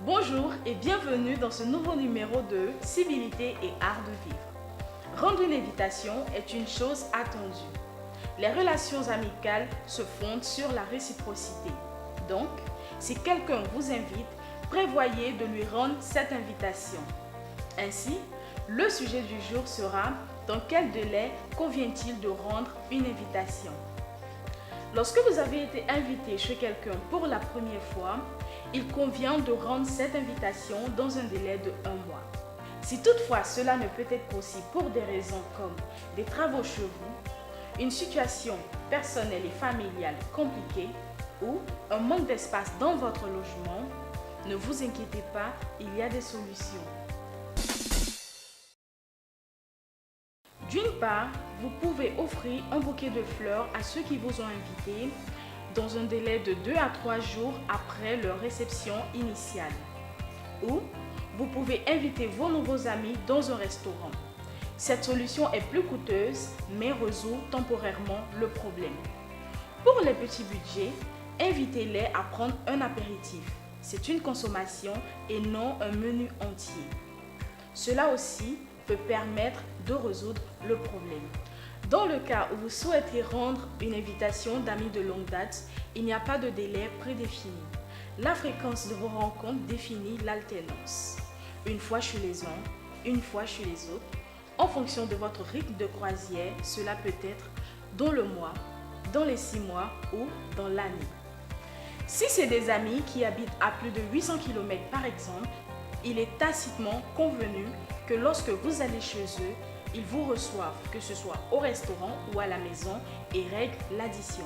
Bonjour et bienvenue dans ce nouveau numéro de Civilité et art de vivre. Rendre une invitation est une chose attendue. Les relations amicales se fondent sur la réciprocité. Donc, si quelqu'un vous invite, prévoyez de lui rendre cette invitation. Ainsi, le sujet du jour sera « Dans quel délai convient-il de rendre une invitation ?» Lorsque vous avez été invité chez quelqu'un pour la première fois, il convient de rendre cette invitation dans un délai de 1 mois. Si toutefois cela ne peut être possible pour des raisons comme des travaux chez vous, une situation personnelle et familiale compliquée ou un manque d'espace dans votre logement, ne vous inquiétez pas, il y a des solutions. D'une part, vous pouvez offrir un bouquet de fleurs à ceux qui vous ont invité dans un délai de 2 à 3 jours après leur réception initiale. Ou vous pouvez inviter vos nouveaux amis dans un restaurant. Cette solution est plus coûteuse, mais résout temporairement le problème. Pour les petits budgets, invitez-les à prendre un apéritif. C'est une consommation et non un menu entier. Cela aussi peut permettre de résoudre le problème. Dans le cas où vous souhaitez rendre une invitation d'amis de longue date, il n'y a pas de délai prédéfini. La fréquence de vos rencontres définit l'alternance. Une fois chez les uns, une fois chez les autres. En fonction de votre rythme de croisière, cela peut être dans le mois, dans les 6 mois ou dans l'année. Si c'est des amis qui habitent à plus de 800 km par exemple, il est tacitement convenu que lorsque vous allez chez eux, ils vous reçoivent, que ce soit au restaurant ou à la maison, et règlent l'addition.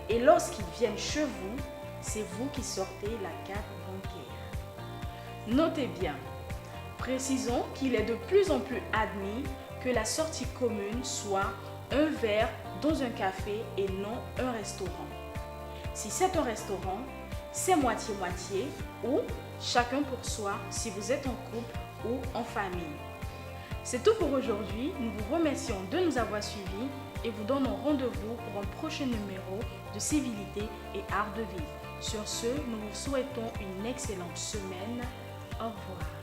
Et lorsqu'ils viennent chez vous, c'est vous qui sortez la carte bancaire. Notez bien, précisons qu'il est de plus en plus admis que la sortie commune soit un verre dans un café et non un restaurant. Si c'est un restaurant, c'est moitié-moitié ou chacun pour soi si vous êtes en couple ou en famille. C'est tout pour aujourd'hui. Nous vous remercions de nous avoir suivis et vous donnons rendez-vous pour un prochain numéro de Civilité et art de vivre. Sur ce, nous vous souhaitons une excellente semaine. Au revoir.